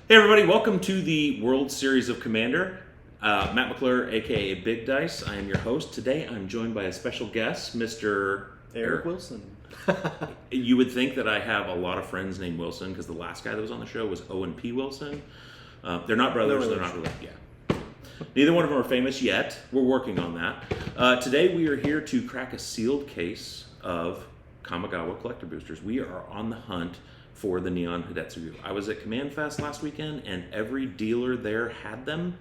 Hey everybody, welcome to the World Series of Commander. Matt McClure, aka Big Dice. I am your host. Today I'm joined by a special guest, Mr. Eric Wilson. You would think that I have a lot of friends named Wilson because the last guy that was on the show was Owen P. Wilson. They're not brothers, No they're not related. Yeah. Neither one of them are famous yet. We're working on that. Today we are here to crack a sealed case of Kamigawa collector boosters. We are on the hunt for the Neon Hidetsugu. I was at Command Fest last weekend and every dealer there had them.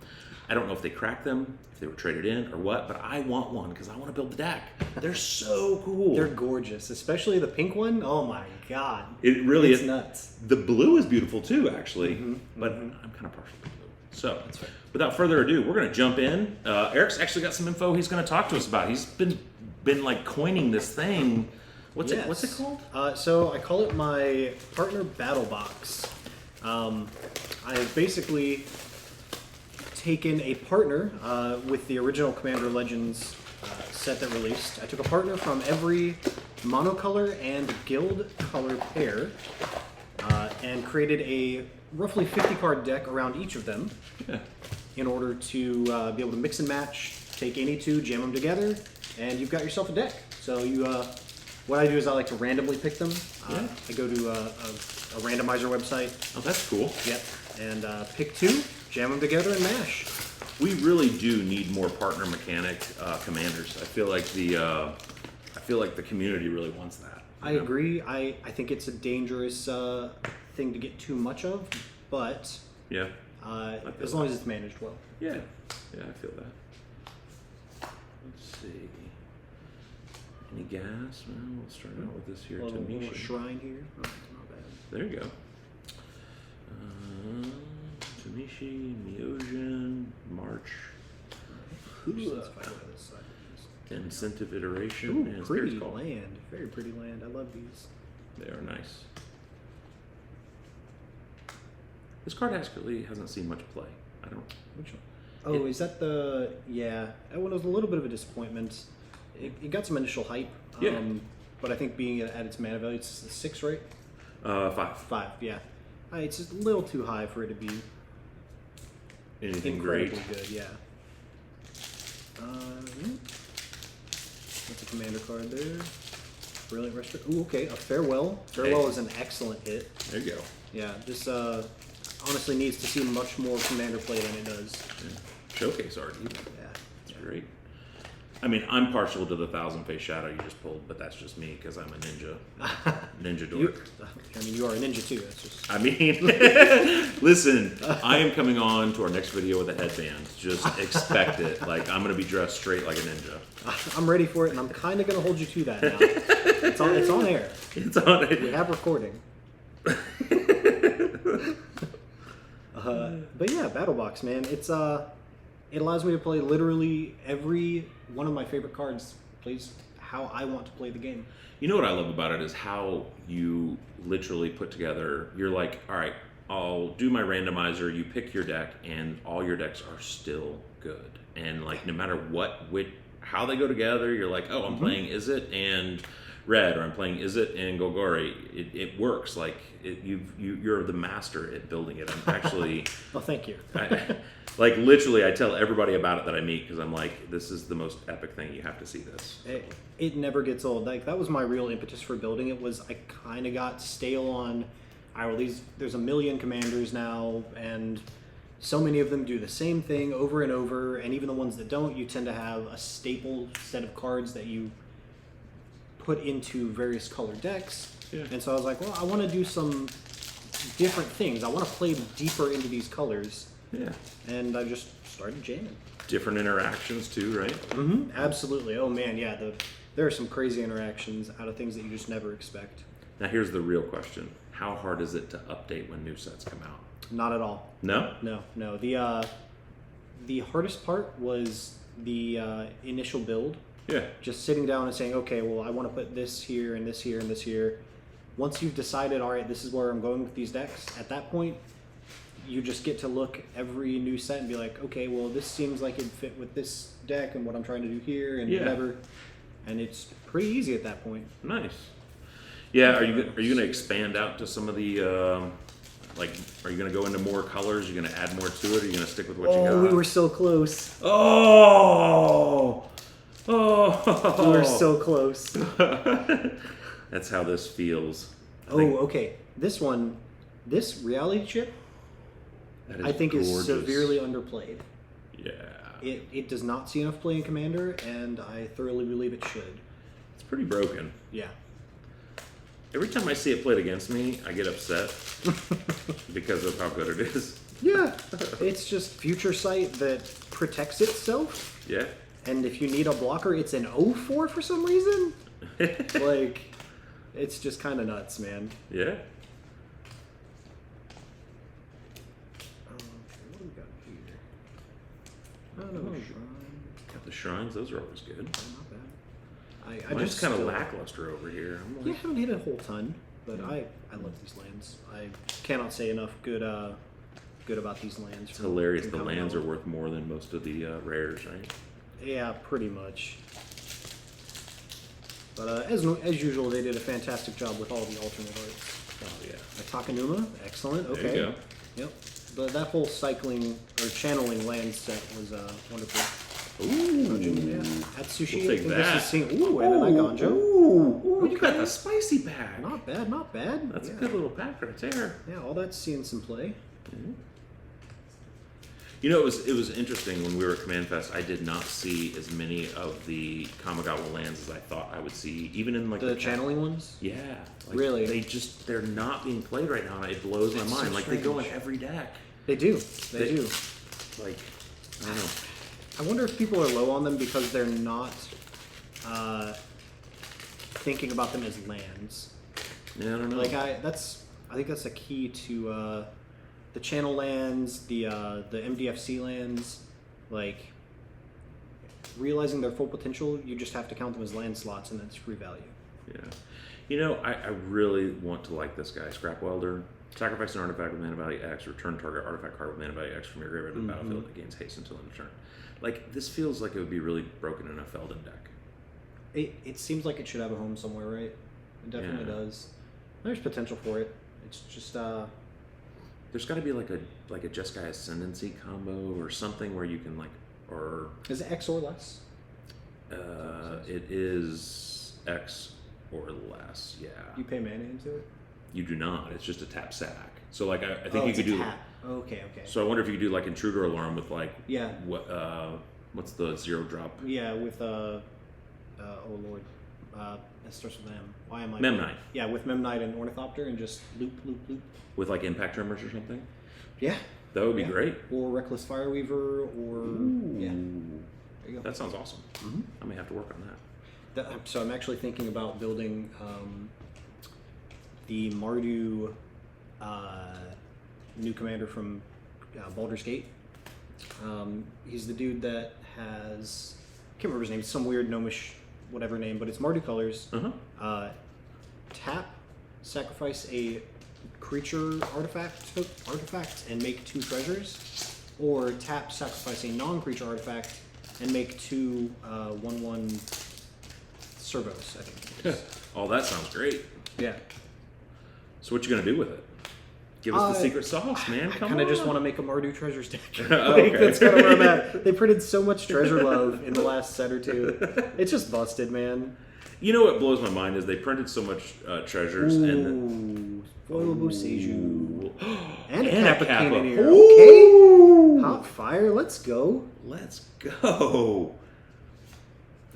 I don't know if they cracked them, if they were traded in or what, but I want one because I want to build the deck. They're so cool. They're gorgeous, especially the pink one. Oh my god. It really it's is. Nuts. The blue is beautiful too, actually, but Mm-hmm. I'm kind of partial to blue. So, without further ado, we're going to jump in. Eric's actually got some info he's going to talk to us about. He's been like coining this thing. What's it called? So I call it my partner Battlbox. I've basically taken a partner with the original Commander Legends set that released. I took a partner from every monocolor and guild color pair and created a roughly 50 card deck around each of them in order to be able to mix and match, take any two, jam them together, and you've got yourself a deck. So what I do is I like to randomly pick them. I go to a randomizer website. Oh, that's cool. Yep. And pick two, jam them together, and mash. We really do need more partner mechanic commanders. I feel like the community really wants that. I agree. I think it's a dangerous thing to get too much of, but Yeah. as long as it's managed well. Yeah. Yeah, I feel that. Let's see. Any gas? Well, we'll start out with this here. A little Tamishi. shrine here. Oh, not bad. There you go. Tamishi, Miojin, March, Let's find out this side. Incentive Iteration, Ooh, and pretty Spirit's Call. land. Very pretty land. I love these. They are nice. This card actually hasn't seen much play. I don't. Which one? Oh, is that the... Yeah, that one was a little bit of a disappointment. It got some initial hype. Yeah. But I think being at its mana value, it's 6, right? 5. 5, yeah. It's just a little too high for it to be Anything great? incredibly good, yeah. That's a commander card there. Brilliant Restoration. Ooh, okay, a Farewell. Farewell is an excellent hit. There you go. Yeah, this honestly needs to see much more commander play than it does. Yeah. Showcase art, even. Yeah. It's great. I mean, I'm partial to the Thousand Face Shadow you just pulled, but that's just me because I'm a ninja dork. You are a ninja too. That's just. I mean, listen, I am coming on to our next video with a headband. Just expect it. Like, I'm going to be dressed straight like a ninja. I'm ready for it, and I'm kind of going to hold you to that now. It's on air. It's on it. We have recording. But yeah, Battlebox, man. It allows me to play literally every one of my favorite cards. Plays how I want to play the game. You know what I love about it is how you literally put together, you're like, all right, I'll do my randomizer, you pick your deck, and all your decks are still good. And like, no matter how they go together, you're like, oh, I'm playing Izzet and Red, or I'm playing Izzet and Golgari. It works. Like, you're the master at building it. I'm actually... Well, thank you. Like, literally, I tell everybody about it that I meet because I'm like, this is the most epic thing. You have to see this. It never gets old. Like, that was my real impetus for building it, was I kind of got stale on, there's a million commanders now, and so many of them do the same thing over and over, and even the ones that don't, you tend to have a staple set of cards that you put into various colored decks. Yeah. And so I was like, well, I want to do some different things. I want to play deeper into these colors. Yeah. And I just started jamming. Different interactions too, right? Mm-hmm. Absolutely. Oh man, yeah. There are some crazy interactions out of things that you just never expect. Now here's the real question. How hard is it to update when new sets come out? Not at all. No? No. The hardest part was the initial build. Yeah. Just sitting down and saying, okay, well, I want to put this here and this here and this here. Once you've decided, all right, this is where I'm going with these decks, at that point, you just get to look every new set and be like, okay, well, this seems like it'd fit with this deck and what I'm trying to do here and whatever. And it's pretty easy at that point. Nice. Yeah, are you going to expand out to some of the Like, are you going to go into more colors? Are you going to add more to it? Or are you going to stick with what you got? Oh, we were so close. Oh! Oh! We were so close. That's how this feels. Okay. This one, this reality chip, I think gorgeous. is severely underplayed. Yeah. It does not see enough play in Commander, and I thoroughly believe it should. It's pretty broken. Yeah. Every time I see it played against me, I get upset because of how good it is. Yeah. It's just future sight that protects itself. Yeah. And if you need a blocker, it's an 0-4 for some reason. Like, it's just kind of nuts, man. Yeah. What do we got here? Oh, no, shrine. Got the shrines. Those are always good. Not bad. I Mine's just kind of still- lackluster over here. I'm Yeah, I like, haven't hit a whole ton, but I love these lands. I cannot say enough good about these lands. it's hilarious. The lands are worth more than most of the rares, right? Yeah, pretty much. But as usual, they did a fantastic job with all the alternate arts. Oh, yeah. Takanuma, excellent. Okay. There you go. Yep. But that whole cycling or channeling land set was wonderful. Ooh. Yeah. Atsushi. We'll take that. Ooh, and an Iganjo. Ooh, you got Okay. the spicy pack. Not bad, not bad. That's yeah. a good little pack right there. Yeah, all that's seeing some play. You know, it was interesting when we were at Command Fest. I did not see as many of the Kamigawa lands as I thought I would see, even in like The channeling ones? Yeah, like, Really? they're not being played right now, and it blows my It's so mind. Like they go in strange. every deck. They do. They do. Like, I don't know. I wonder if people are low on them because they're not thinking about them as lands. Yeah, I don't know. Like I think that's a key to the channel lands, the MDFC lands, like realizing their full potential. You just have to count them as land slots, and that's free value. Yeah. You know, I really want to like this guy, Scrap Welder. Sacrifice an artifact with mana value X, return target artifact card with mana value X from your graveyard to the battlefield that gains haste until end of turn. Like, this feels like it would be really broken in a Feldon deck. It seems like it should have a home somewhere, right? It definitely Yeah. does. There's potential for it. It's just There's got to be like a Jeskai Ascendancy combo or something where you can is it X or less? It is X or less, yeah. You pay mana into it? You do not. It's just a tap sack. So like I think you it's could a do. tap. Okay. So I wonder if you could do like Intruder Alarm with like Yeah. what's the 0-drop? Yeah, with oh lord, it starts with M. Why am I? Memnite. Yeah, with Memnite and Ornithopter, and just loop. With like Impact Tremors or something. Yeah. That would be Yeah. great. Or Reckless Fireweaver, or yeah. There you go. That sounds awesome. Mhm. I may have to work on that. So I'm actually thinking about building the Mardu new commander from Baldur's Gate. He's the dude that has, I can't remember his name, some weird gnomish whatever name, but it's Mardu colors. Uh-huh. Tap, sacrifice a creature artifact and make 2 treasures, or tap, sacrifice a non-creature artifact and make 2 1/1 servos, I think. Oh, that sounds great. Yeah. So what you gonna do with it? Give us the secret sauce, man. I Come kind on. of just want to make a Mardu treasures deck. Okay. That's kind of where I'm at. They printed so much treasure love in the last set or two. It's just busted, man. You know what blows my mind is they printed so much treasures and Foilable Seiju. And a And a Kappa Kappa. Cannoneer. Ooh. Okay. Hot fire. Let's go. Let's go.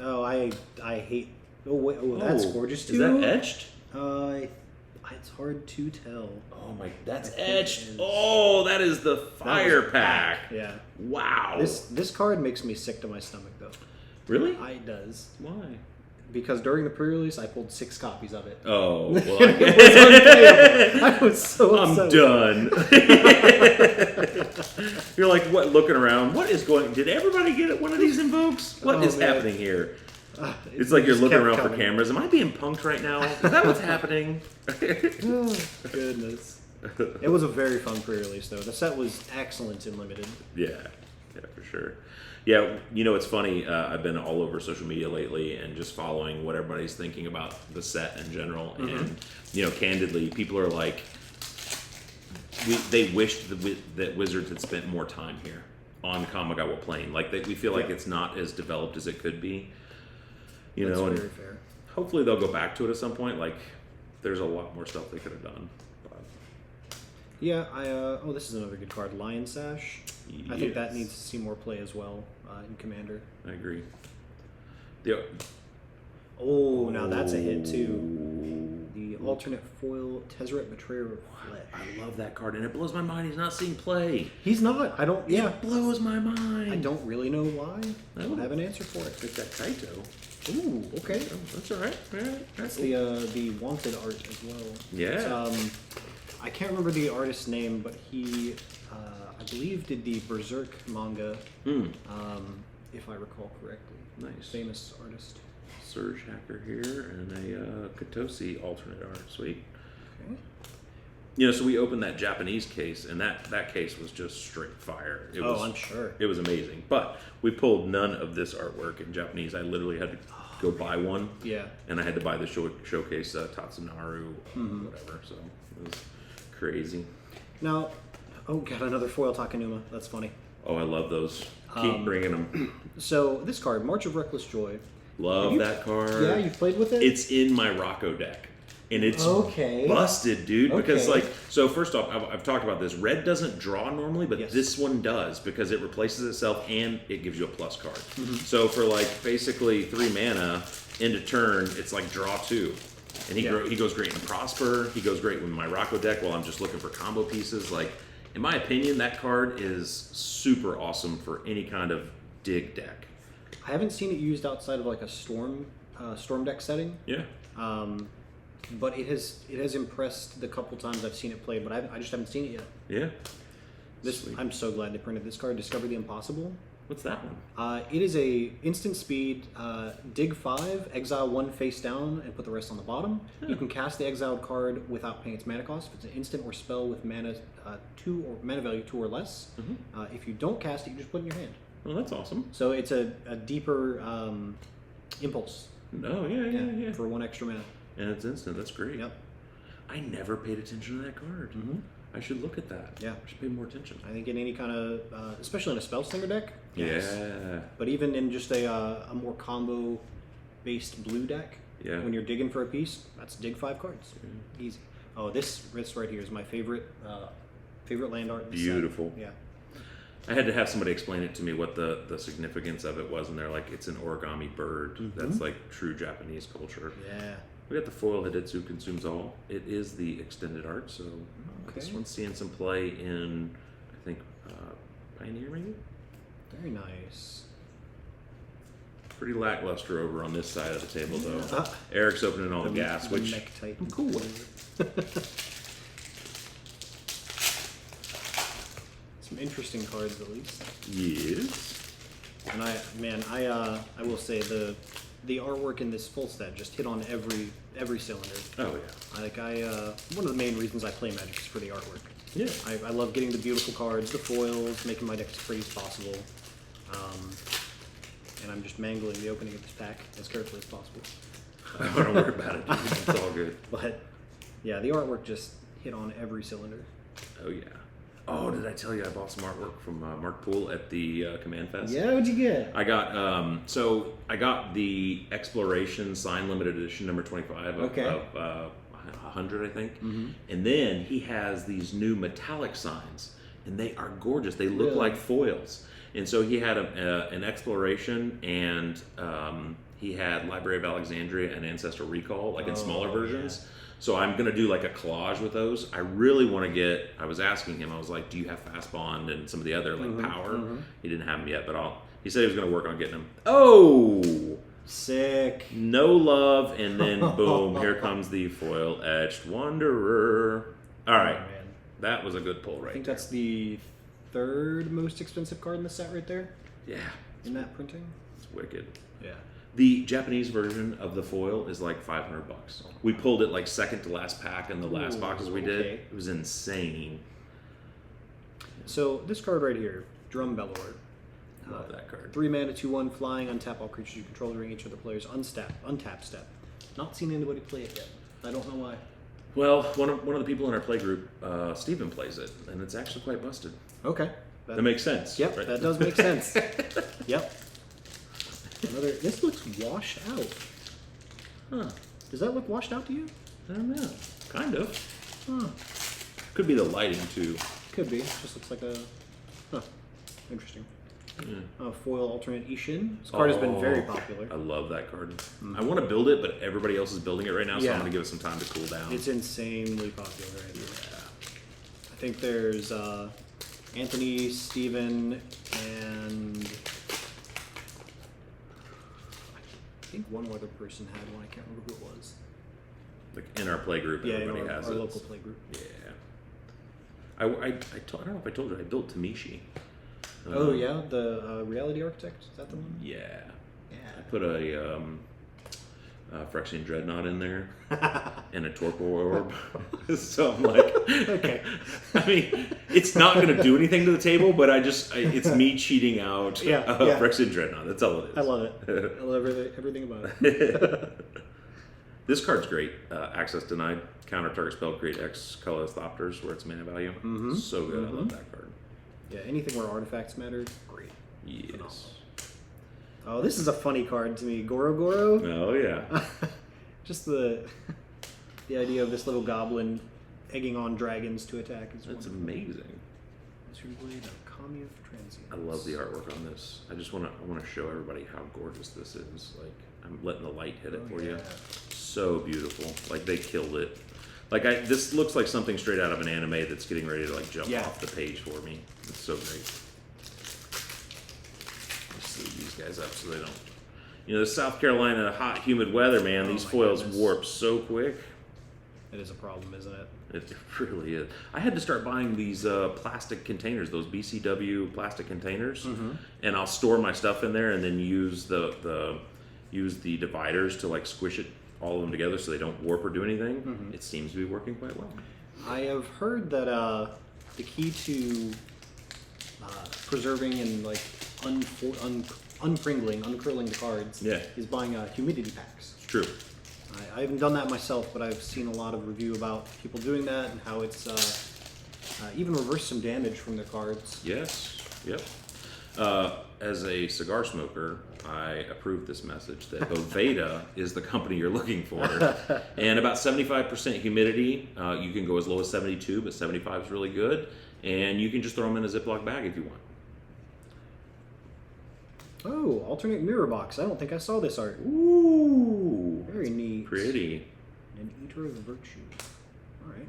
Oh, I hate. Oh wait. Oh, that's gorgeous too. Is that etched? It's hard to tell. Oh my, that's I think it etched. is. Oh, that is the fire That was pack. Yeah. Wow. This card makes me sick to my stomach though. Really? It does. Why? Because during the pre-release, I pulled 6 copies of it. Oh, well, It was unplayable. I was so I'm upset. done. You're like, what? Looking around. What is going? Did everybody get one of these invokes? What is man. happening here? It It's like you're just looking kept around for coming. cameras. Am I being punked right now? Is that what's happening? Oh, goodness. It was a very fun pre-release, though. The set was excellent in limited. Yeah, for sure. Yeah, you know, it's funny. I've been all over social media lately and just following what everybody's thinking about the set in general. And, you know, candidly, people are like, they wished that Wizards had spent more time here on Kamigawa Plain. Like we feel like it's not as developed as it could be. That's and very fair. hopefully they'll go back to it at some point. Like there's a lot more stuff they could have done. But. Yeah, this is another good card, Lion Sash. I think that needs to see more play as well in Commander. I agree. Now that's a hit too. The alternate foil Tezzeret Betrayer of Flesh. I love that card, and it blows my mind he's not seeing play. He's not. I don't. Yeah, It blows my mind. I don't really know why. I don't Oh. have an answer for it. It's that Kaito. Ooh, okay. Oh, that's all right. Yeah, That's cool. the wanted art as well. Yeah. It's, I can't remember the artist's name, but he, I believe, did the Berserk manga. If I recall correctly. Nice. Famous artist. Surge Hacker here and a Katosi alternate art. Sweet. Okay. So we opened that Japanese case, and that case was just straight fire. I'm sure. It was amazing. But we pulled none of this artwork in Japanese. I literally had to go buy one. Yeah. And I had to buy the showcase Tatsunaru, whatever. So it was crazy. Now, got another foil Takenuma. That's funny. Oh, I love those. Keep bringing them. So this card, March of Reckless Joy. Love that card. Yeah, you've played with it? It's in my Rocco deck. And it's Okay. busted, dude. Because, Okay. so first off, I've talked about this. Red doesn't draw normally, but Yes. this one does because it replaces itself and it gives you a plus card. Mm-hmm. So for basically 3 mana, end of turn, it's like draw 2. And he goes great in Prosper. He goes great with my Rocco deck while I'm just looking for combo pieces. Like, in my opinion, that card is super awesome for any kind of dig deck. I haven't seen it used outside of like a storm deck setting. Yeah. But it has impressed the couple times I've seen it played, but I just haven't seen it yet. Yeah. Sweet. I'm so glad they printed this card, Discover the Impossible. What's that one? It is a instant speed, dig 5, exile 1 face down, and put the rest on the bottom. You can cast the exiled card without paying its mana cost. If it's an instant or spell with mana 2 or mana value 2 or less. If you don't cast it, you just put it in your hand. Oh, that's awesome. So it's a deeper impulse. Oh, yeah. For 1 extra mana. And it's instant. That's great. Yep. I never paid attention to that card. I should look at that. Yeah. I should pay more attention. I think in any kind of, especially in a Spellslinger deck. Yeah. But even in just a more combo-based blue deck, when you're digging for a piece, that's dig 5 cards. Easy. Oh, this right here is my favorite land art. Beautiful. Yeah. I had to have somebody explain it to me what the significance of it was, and they're like, it's an origami bird. That's like true Japanese culture. Yeah. We got the foil Hidetsugu Consumes All. It is the extended art, so this one's seeing some play in, I think, Pioneer maybe? Very nice. Pretty lackluster over on this side of the table, though. Eric's opening all the gas, which I'm cool with. Some interesting cards, at least. Yes. And I will say the artwork in this full set just hit on every cylinder. Oh yeah. Like one of the main reasons I play Magic is for the artwork. Yeah. I love getting the beautiful cards, the foils, making my deck as pretty as possible. And I'm just mangling the opening of this pack as carefully as possible. Oh, don't worry about it, dude. It's all good. But yeah, the artwork just hit on every cylinder. Oh yeah. Oh, did I tell you I bought some artwork from Mark Poole at the Command Fest? Yeah, what'd you get? I got I got the Exploration Sign Limited Edition number 25 of 100, I think. And then he has these new metallic signs, and they are gorgeous. They look like foils. And so he had an Exploration, and he had Library of Alexandria and Ancestral Recall, like in smaller versions. Yeah. So I'm going to do like a collage with those. I really want to get, I was asking him, I was like, do you have Fast Bond and some of the other like Power? He didn't have them yet, but he said he was going to work on getting them. Oh! Sick. No love, and then boom, here comes the foil etched Wanderer. All right. Oh, man. That was a good pull right I think there. that's the 3rd most expensive card in the set right there. Yeah. In that printing. It's wicked. Yeah. The Japanese version of the foil is like $500. We pulled it like second to last pack in the last boxes we did. It was insane. So this card right here, Drum Bellor. Love that card. 3 mana, 2/1, flying, untap all creatures you control during each other player's untap step. Not seen anybody play it yet. I don't know why. Well, one of the people in our play group, Steven, plays it, and it's actually quite busted. Okay. That makes sense. Yep, right? that does make sense. Yep. This looks washed out. Huh. Does that look washed out to you? I don't know. Kind of. Huh. Could be the lighting too. Could be. Just looks like a. Huh. Interesting. Yeah. Foil alternate Ishin. This card has been very popular. I love that card. I want to build it, but everybody else is building it right now, so Yeah. I'm going to give it some time to cool down. It's insanely popular right now. Yeah. I think there's Anthony, Steven, and I think one other person had one. I can't remember who it was. Like in our play group, Yeah, everybody in has our it. local play group. Yeah. I don't know if I told you, I built Tamishi. Oh yeah, the Reality Architect, is that the one? Yeah. Yeah. I put a Phyrexian Dreadnought in there and a Torpor Orb. So I'm like, Okay. I mean, it's not going to do anything to the table, but it's me cheating out Yeah, Phyrexian Dreadnought. That's all it is. I love it. I love everything about it. This card's great. Access denied. Counter target spell, create X colorless Thopters where it's mana value. So good. I love that card. Yeah, anything where artifacts matter, great. Yes. Oh, this is a funny card to me. Goro Goro. Oh, yeah. Just the idea of this little goblin egging on dragons to attack is That's wonderful. amazing. Mystery Blade of Kami of Transience. I love the artwork on this. I want to show everybody how gorgeous this is. Like, I'm letting the light hit it for you. So beautiful. Like, they killed it. Like, this looks like something straight out of an anime that's getting ready to, like, jump off the page for me. It's so great. Let's sleeve these guys up so they don't... You know, the South Carolina hot, humid weather, man, these foils warp so quick. It is a problem, isn't it? It really is. I had to start buying these plastic containers, those BCW plastic containers, and I'll store my stuff in there and then use the dividers to, like, squish it all of them together so they don't warp or do anything. It seems to be working quite well. I have heard that the key to preserving and like uncurling the cards is buying humidity packs. It's true. I haven't done that myself, but I've seen a lot of review about people doing that and how it's even reversed some damage from their cards. Yes. Yep. As a cigar smoker, I approve this message that Boveda is the company you're looking for. And about 75% humidity. You can go as low as 72, but 75 is really good. And you can just throw them in a Ziploc bag if you want. Oh, alternate mirror box. I don't think I saw this art. Ooh. Very neat. Pretty. An Eater of Virtue. All right.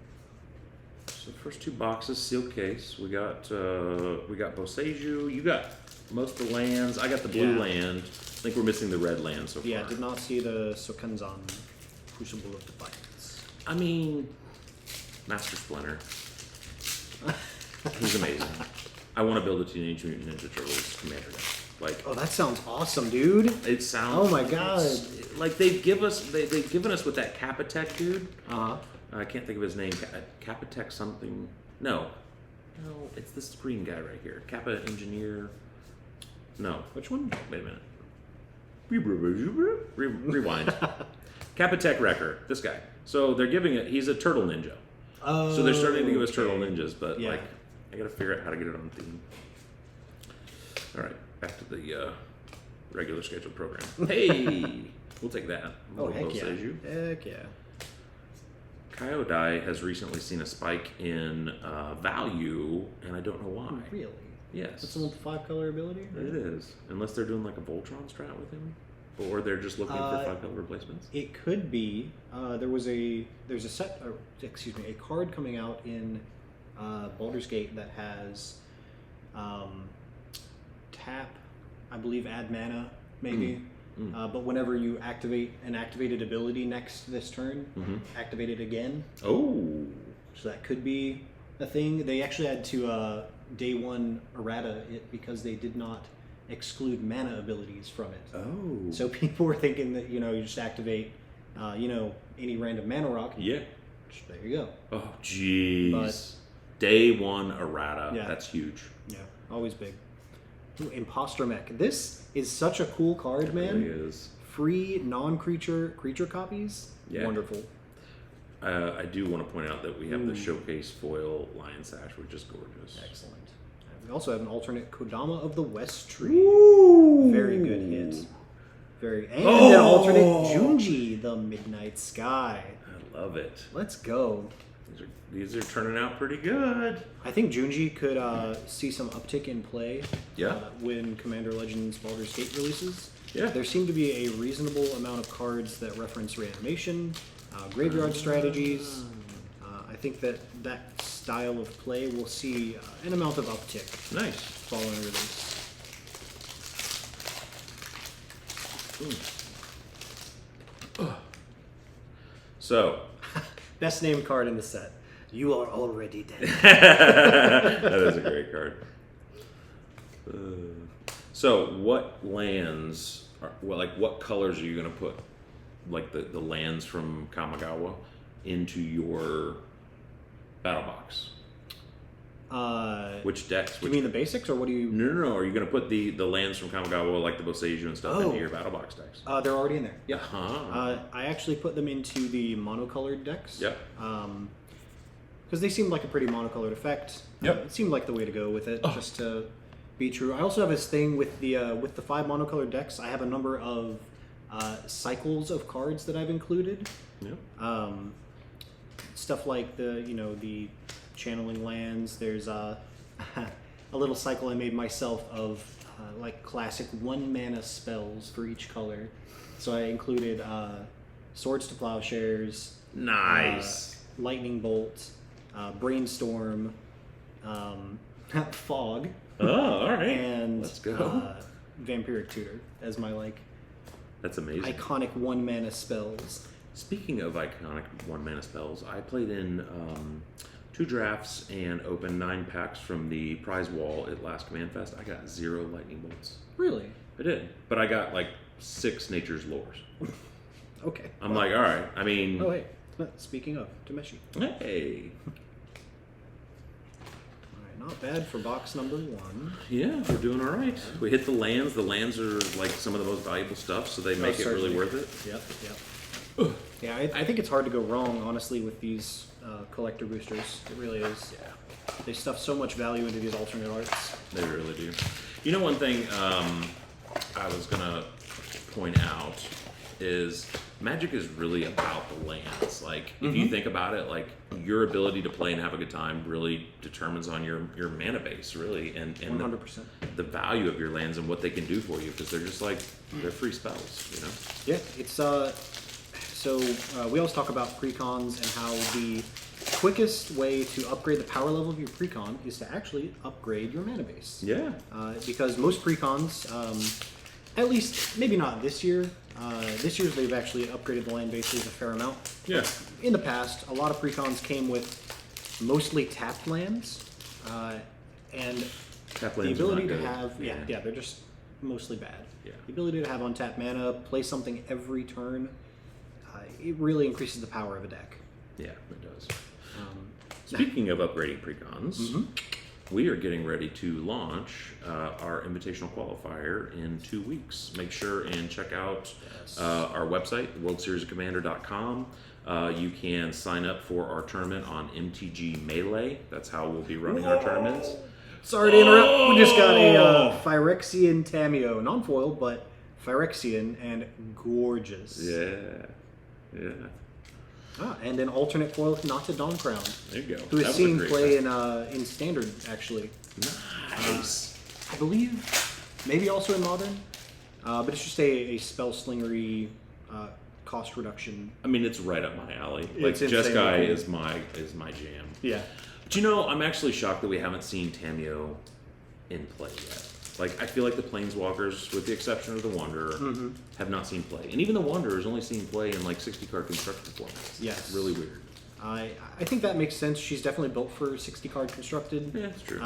So the first two boxes, sealed case. We got Boseiju. You got most of the lands. I got the blue land. I think we're missing the red land so far. Yeah, did not see the Sokenzan Crucible of Defiance. I mean, Master Splinter. He's amazing. I want to build a Teenage Mutant Ninja Turtles commander deck. Like, Oh, that sounds awesome, dude. it sounds. Oh my god. Like they've given us with that Capitech dude. Uh-huh. I can't think of his name. Capitech something. No, it's this green guy right here. Kappa Engineer. No. Which one? Wait a minute. Rewind. Capitech Wrecker. This guy. So they're giving it. He's a turtle ninja. Oh. So they're starting to give us turtle ninjas, but Yeah. like, I gotta figure out how to get it on theme. All right, back to the regular scheduled program. Hey, we'll take that. Oh, heck yeah. Boseiju. Heck yeah. Kyodai has recently seen a spike in value, and I don't know why. Really? Yes, That's one 5-color ability? it is. Unless they're doing like a Voltron strat with him, or they're just looking for 5-color replacements. It could be. There's a card coming out in Baldur's Gate that has tap, I believe add mana, maybe. But whenever you activate an activated ability next this turn, activate it again. Oh, So that could be a thing. They actually had to day one errata it because they did not exclude mana abilities from it. oh. So people were thinking that, you just activate, any random mana rock. Yeah. There you go. Oh, jeez. But- Day one errata. Yeah. That's huge. Yeah, always big. Ooh, Imposter Mech. This is such a cool card, man. It really is. Free non-creature creature copies. Yeah. Wonderful. I do want to point out that we have the showcase foil lion sash, which is gorgeous. Excellent. We also have an alternate Kodama of the West Tree. Ooh. Very good hit. And an alternate Junji, the Midnight Sky. I love it. Let's go. These are turning out pretty good. I think Junji could see some uptick in play Yeah. When Commander Legends Baldur's Gate releases. Yeah. There seem to be a reasonable amount of cards that reference reanimation, graveyard strategies. I think that style of play will see an amount of uptick Nice. following release. So, Best named card in the set. You are already dead. that is a great card. So, what lands, what colors are you going to put, like the lands from Kamigawa, into your battle box? Which decks? You mean the basics, or what do you? No. Are you going to put the lands from Kamigawa, like the Boseiju and stuff, into your battle box decks? They're already in there. Yeah. Uh-huh. I actually put them into the monocolored decks. Yep. Because they seemed like a pretty monocolored effect. Yep. It seemed like the way to go with it, just to be true. I also have this thing with the 5 monocolored decks. I have a number of cycles of cards that I've included. Yep. Stuff like the channeling lands. There's a little cycle I made myself of like classic 1 mana spells for each color. So I included Swords to Plowshares, Nice. Lightning Bolt, Brainstorm, Fog, Oh, all right. and Let's go. Vampiric Tutor as my That's amazing. iconic 1 mana spells. Speaking of iconic 1 mana spells, I played in 2 drafts and opened 9 packs from the prize wall at last Command Fest. I got 0 lightning bolts. Really? I did, but I got 6 Nature's Lures. Okay. I'm like, all right. I mean, Oh, hey. Speaking of, Tameshi. hey, All right, not bad for box number 1. yeah, we're doing all right. We hit the lands. The lands are some of the most valuable stuff, so they make it really certainly. worth it. Yep. Yeah, I think it's hard to go wrong, honestly, with these collector boosters. It really is. Yeah, They stuff so much value into these alternate arts. they really do. You know, one thing I was gonna point out is Magic is really about the lands. If you think about it, your ability to play and have a good time really determines on your mana base, really, and 100%. the value of your lands and what they can do for you, because they're just they're free spells, you know. Yeah, it's so we always talk about precons and how the quickest way to upgrade the power level of your precon is to actually upgrade your mana base. Yeah. Because most precons, at least maybe not this year. This year they've actually upgraded the land bases a fair amount. Yeah. In the past, a lot of precons came with mostly tapped lands, and Tap the lands are ability not to good. have they're just mostly bad. Yeah. The ability to have untapped mana, play something every turn, it really increases the power of a deck. Yeah, it does. Speaking of upgrading precons, we are getting ready to launch our invitational qualifier in 2 weeks. Make sure and check out our website, worldseriesofcommander.com. You can sign up for our tournament on MTG Melee. That's how we'll be running our tournaments. Sorry to interrupt. We just got a Phyrexian Tameo, non-foil, but Phyrexian and gorgeous. Yeah. And an alternate foil Nata Dawncrown, There you go. who That is was a seeing great play set. in Standard, actually. Nice. I believe, maybe also in Modern, but it's just a spell slingery cost reduction. I mean, it's right up my alley. It's Jeskai insanely is my jam. Yeah. But I'm actually shocked that we haven't seen Tameo in play yet. I feel like the Planeswalkers, with the exception of the Wanderer, have not seen play. And even the Wanderer is only seen play in 60-card constructed formats. Yes. It's really weird. I think that makes sense. She's definitely built for 60-card constructed. Yeah, it's true.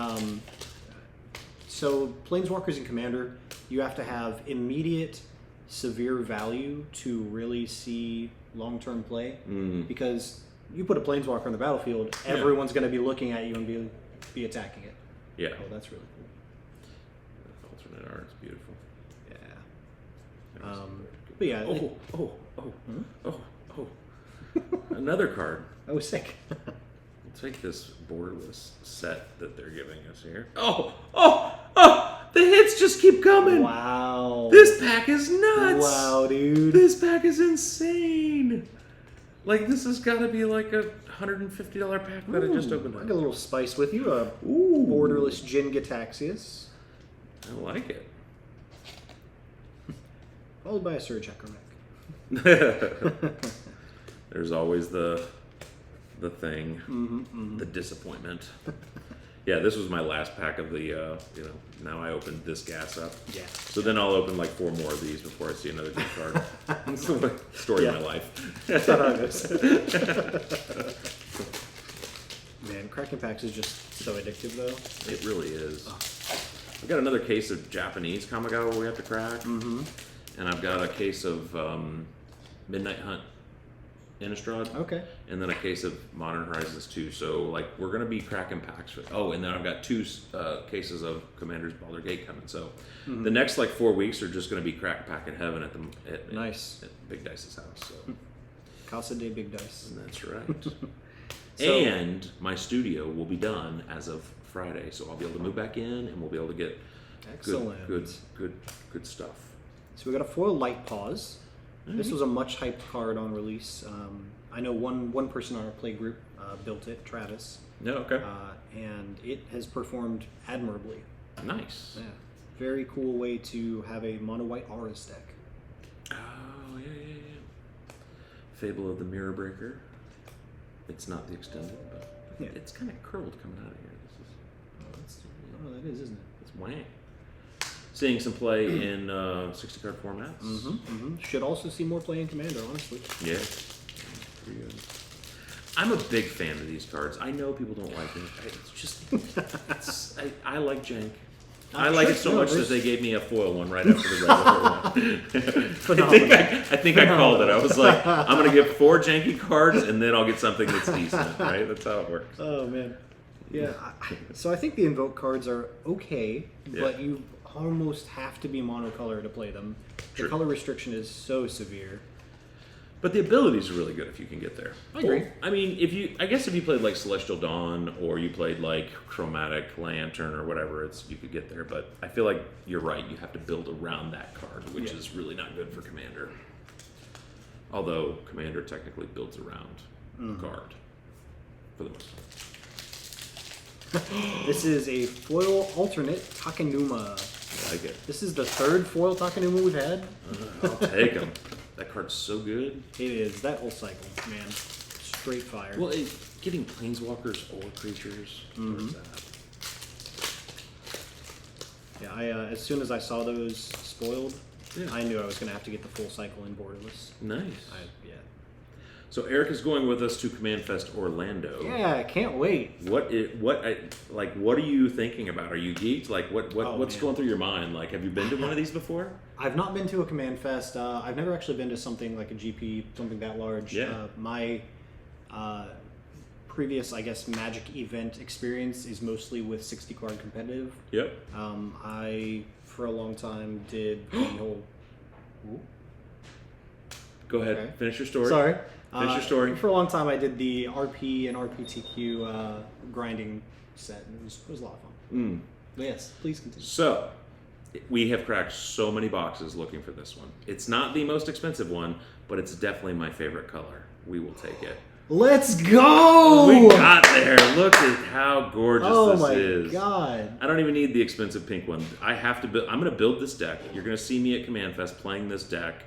So Planeswalkers and Commander, you have to have immediate, severe value to really see long-term play. Because you put a Planeswalker on the battlefield, everyone's going to be looking at you and be attacking it. Yeah. Oh, that's really cool. Alternate art, it's beautiful. Yeah. But yeah. Another card. I was sick. We'll take this borderless set that they're giving us here. Oh! The hits just keep coming. Wow. This pack is nuts. Wow, dude. This pack is insane. Like, this has got to be like a $150 pack that I just opened I up. got a little spice with you. Ooh. Borderless Jin Gitaxias. I like it. Followed by a Surge Echo Mech. There's always the thing, the disappointment. Yeah, this was my last pack of the, now I opened this gas up. Yeah. So then I'll open like 4 more of these before I see another good card. It's the story of my life. That's not how it goes. Man, cracking packs is just so addictive, though. It really is. I've got another case of Japanese Kamigawa we have to crack. Mm-hmm. And I've got a case of Midnight Hunt Innistrad. Okay. And then a case of Modern Horizons 2. So, like, we're going to be cracking packs. And then I've got 2 cases of Commander's Baldur's Gate coming. So, the next, 4 weeks are just going to be crack pack in heaven at Nice. At Big Dice's house. So. Casa de Big Dice. And that's right. So- and my studio will be done as of Friday. So, I'll be able to move back in and we'll be able to get Excellent. good stuff. So we got a foil Light Pause. This was a much hyped card on release. I know one person on our play group built it, Travis. Yeah, okay. And it has performed admirably. Nice. Yeah. Very cool way to have a mono white Auras deck. Oh, yeah. Fable of the Mirror Breaker. It's not the extended, but it's kind of curled coming out of here. That is, isn't it? It's wang. Seeing some play in 60-card formats. Should also see more play in Commander, honestly. Yeah. Pretty good. I'm a big fan of these cards. I know people don't like it. It's just, I like jank. I like it so much that they gave me a foil one right after the regular one. I think I called it. I was like, I'm going to get 4 janky cards and then I'll get something that's decent, right? That's how it works. Oh, man. Yeah. So I think the Invoke cards are okay, but you almost have to be monocolor to play them. True. The color restriction is so severe. But the abilities are really good if you can get there. I agree. Well, I mean, I guess if you played like Celestial Dawn or you played like Chromatic Lantern or whatever, you could get there. But I feel like you're right. You have to build around that card, which is really not good for Commander. Although Commander technically builds around the card for the most part. This is a foil alternate Takenuma. I like it. This is the 3rd foil Takenuma we've had. I'll take them. That card's so good. It is. That whole cycle, man. Straight fire. Well, getting Planeswalkers or creatures. Where's that? Yeah, as soon as I saw those spoiled, I knew I was going to have to get the full cycle in borderless. Nice. Yeah. So Eric is going with us to Command Fest Orlando. Yeah, I can't wait. What are you thinking about? Are you geeked? Like what's going through your mind? Like, have you been to one of these before? I've not been to a Command Fest. I've never actually been to something like a GP, something that large. Yeah. My previous, I guess, Magic event experience is mostly with 60 card competitive. Yep. I, for a long time, did the whole... Ooh. Go ahead. Okay. Finish your story. Sorry. Finish your story. For a long time, I did the RP and RPTQ grinding set, and it was a lot of fun. But yes, please continue. So, we have cracked so many boxes looking for this one. It's not the most expensive one, but it's definitely my favorite color. We will take it. Let's go! We got there. Look at how gorgeous this is. Oh my god. I don't even need the expensive pink one. I have to build. I'm going to build this deck. You're going to see me at Command Fest playing this deck,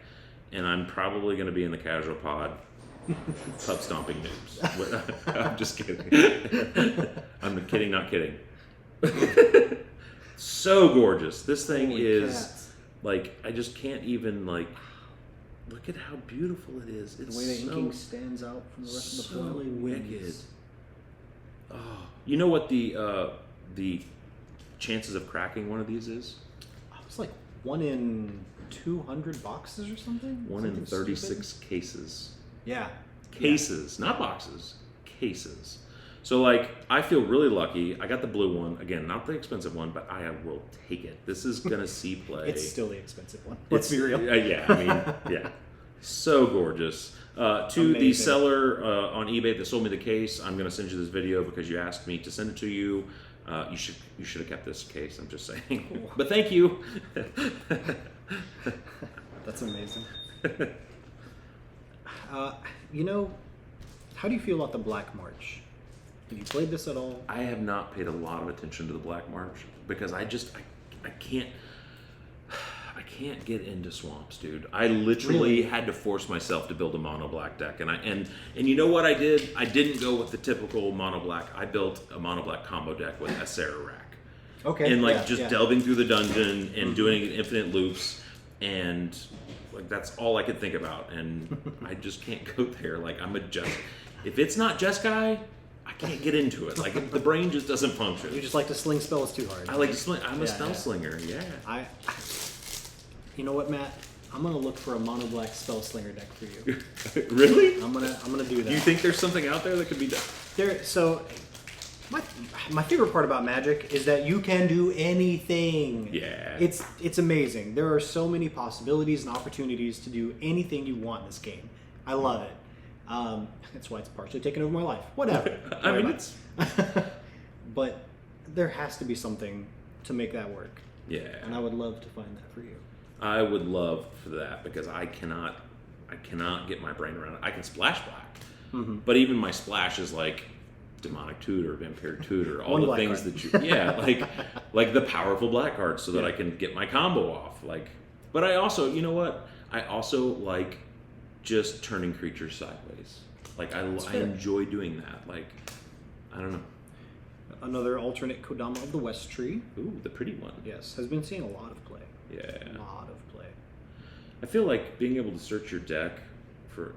and I'm probably going to be in the casual pod. Pub stomping noobs. I'm just kidding. I'm kidding, not kidding. So gorgeous. This thing is like, I just can't even like. Look at how beautiful it is. It's the way the inking stands out from the rest of the so foiling wicked. wings. Oh, you know what the chances of cracking one of these is? It's like 1 in 200 boxes or something. 1 in 36 cases. Yeah. Cases, not boxes. Cases. So, like, I feel really lucky. I got the blue one. Again, not the expensive one, but I will take it. This is going to see play. It's still the expensive one. Let's be real. Yeah, I mean, yeah. So gorgeous. To the Amazing. seller on eBay that sold me the case, I'm going to send you this video because you asked me to send it to you. You should have kept this case. I'm just saying. Cool. But thank you. That's amazing. You know, how do you feel about the Black March? Have you played this at all? I have not paid a lot of attention to the Black March because I can't get into swamps, dude. I literally had to force myself to build a mono black deck, and you know what I did? I didn't go with the typical mono black. I built a mono black combo deck with a Sarah rack. Okay. And like yeah, just yeah. delving through the dungeon and doing infinite loops, and like that's all I could think about, and I just can't go there. Like if it's not Jeskai, I can't get into it. Like the brain just doesn't function. You just like to sling spells too hard. I like to sling. I'm a Yeah, spell yeah. slinger. Yeah. You know what, Matt? I'm gonna look for a mono black spell slinger deck for you. Really? I'm gonna do that. Do you think there's something out there that could be done? So my favorite part about Magic is that you can do anything. Yeah. It's amazing. There are so many possibilities and opportunities to do anything you want in this game. I love it. That's why it's partially taken over my life. Whatever. I mean, it's but there has to be something to make that work. yeah. And I would love to find that for you. I would love for that because I cannot get my brain around it. I can splash black, but even my splash is like demonic tutor, vampire tutor, all One the black things card. that you like the powerful black cards so that I can get my combo off. Like, but I also, you know what? I also like just turning creatures sideways. Like I fair. enjoy doing that. Like I don't know. Another alternate Kodama of the West Tree. Ooh, the pretty one. Yes, has been seeing a lot of play. Yeah. A lot of play. I feel like being able to search your deck for,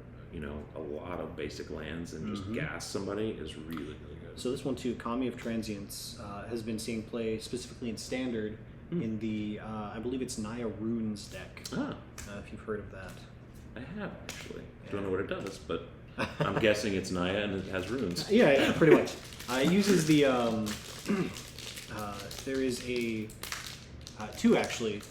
a lot of basic lands and just gas somebody is really, really good. So this one too, Kami of Transience, has been seeing play specifically in Standard in the, I believe it's Naya Runes deck. Ah, If you've heard of that. I have actually. Don't know what it does, but I'm guessing it's Naya and it has runes. Yeah, pretty much. It uses the, there is two actually,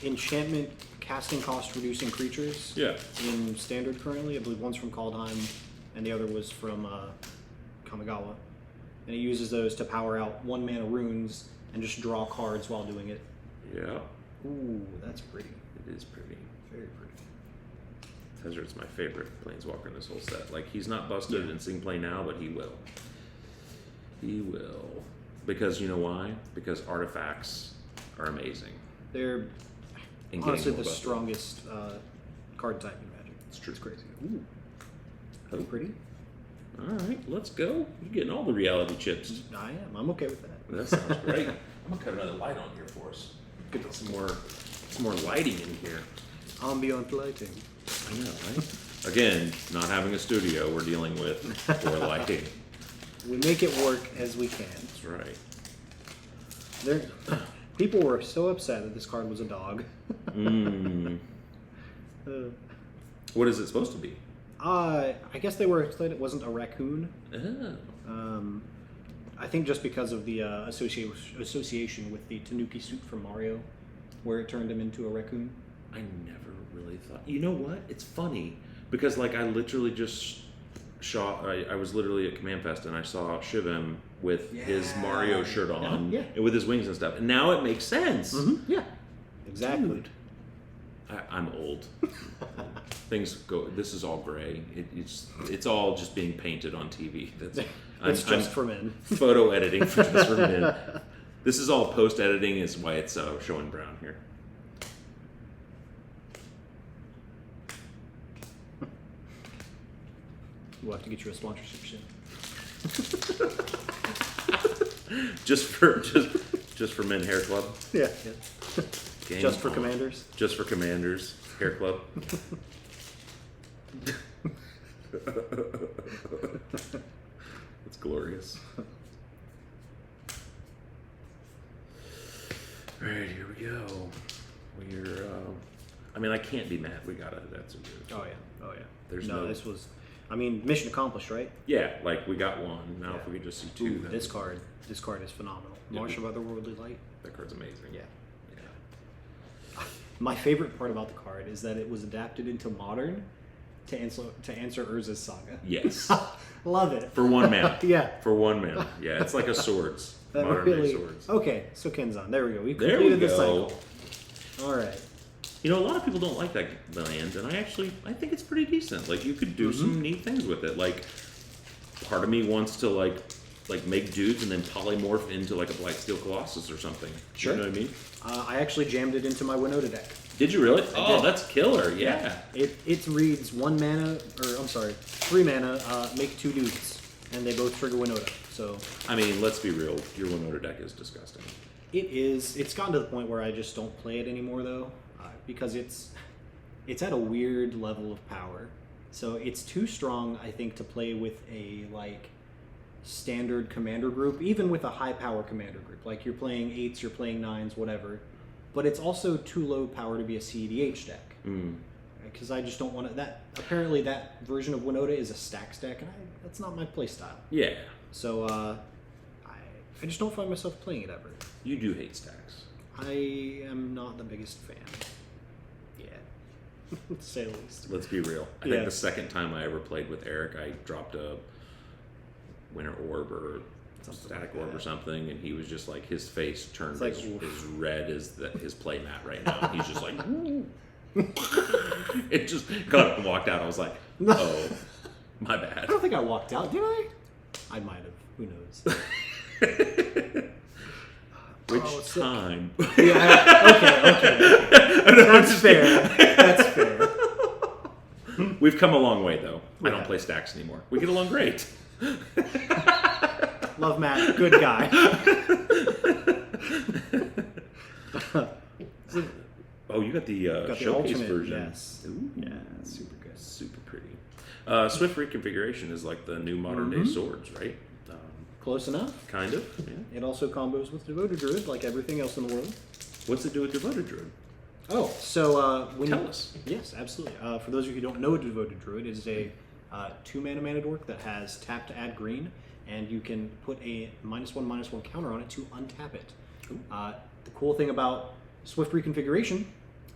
enchantment casting cost reducing creatures Yeah. in Standard currently. I believe one's from Kaldheim and the other was from Kamigawa. And it uses those to power out 1 mana runes and just draw cards while doing it. Yeah. Ooh, that's pretty. It is pretty. Very pretty. Tezzer's my favorite planeswalker in this whole set. Like, he's not busted in Sing Play now, but he will. He will. Because you know why? Because artifacts are amazing. They're And honestly getting the more busted. strongest card type in Magic. It's true. It's crazy. Ooh. That's pretty. All right, let's go. You're getting all the reality chips. I am. I'm okay with that. That sounds great. I'm gonna cut another light on here for us. Get some more lighting in here. Ambient lighting. I know, right? Again, not having a studio, we're dealing with poor lighting. We make it work as we can. That's right. There, people were so upset that this card was a dog. What is it supposed to be? I guess they were upset it wasn't a raccoon. Oh. I think just because of the association with the Tanuki suit from Mario, where it turned him into a raccoon. I never really thought. You know what? It's funny because like I literally just I was literally at Command Fest and I saw Shivim with his Mario shirt on and with his wings and stuff, and now it makes sense. Yeah, exactly. Dude. I'm old. Things go. This is all gray. It's all just being painted on TV. It's just for men. Photo editing for just for men. This is all post editing. Is why it's showing brown here. We'll have to get you a sponsorship soon. just for Men Hair Club. Yeah. Game Just for on. commanders. Just for Commanders Hair Club. It's glorious. All right, here we go. We're. I mean, I can't be mad. We got a Hidetsugu. Oh yeah. There's no. no- This was. I mean, mission accomplished, right? Yeah, like we got one. Now, Yeah. if we could just see two, Ooh, then this card is phenomenal. Yeah. Marsh of Otherworldly Light. that card's amazing. Yeah. Yeah. My favorite part about the card is that it was adapted into Modern, to answer Urza's saga. Yes. Love it. For 1 mana. Yeah. For 1 mana. Yeah, it's like a swords. Modern day swords. Okay, so Kenzan. There we go. We've There we completed the go. cycle. All right. You know, a lot of people don't like that land, and I think it's pretty decent. Like, you could do some neat things with it. Like, part of me wants to, like make dudes and then polymorph into, like, a Blightsteel Colossus or something. Sure. You know what I mean? I actually jammed it into my Winota deck. Did you really? I did. That's killer. Yeah. It reads 1 mana, or I'm sorry, 3 mana, make 2 dudes, and they both trigger Winota. So I mean, let's be real. Your Winota deck is disgusting. it is. It's gotten to the point where I just don't play it anymore, though, because it's at a weird level of power. So it's too strong, I think, to play with a standard commander group, even with a high power commander group. Like you're playing 8s, you're playing 9s, whatever. But it's also too low power to be a CEDH deck. Because I just don't want to. Apparently that version of Winota is a stacks deck, and that's not my play style. Yeah. So I just don't find myself playing it ever. You do hate stacks. I am not the biggest fan. Yeah, to say the least. Let's be real. I think the second time I ever played with Eric, I dropped a Winter Orb or Static Orb or something, and he was just like, his face turned as red as his play mat right now. He's just like, it just got up and walked out. I was like, oh, my bad. I don't think I walked out, did I? I might have. Who knows? Which time? Yeah, okay. That's fair. That's fair. We've come a long way, though. I don't Yeah. play stacks anymore. We get along great. Love Matt. Good guy. Oh, you got the Got the showcase alternate, version. yes. Ooh. Yeah, super good. Super pretty. Swift reconfiguration is like the new modern day swords, right? Close enough. Kind of. Yeah. It also combos with Devoted Druid, like everything else in the world. What's it do with Devoted Druid? Oh, so when Tell us. Yes, absolutely. For those of you who don't know, Devoted Druid is a 2 mana dork that has tap to add green, and you can put a -1/-1 counter on it to untap it. The cool thing about Swift reconfiguration,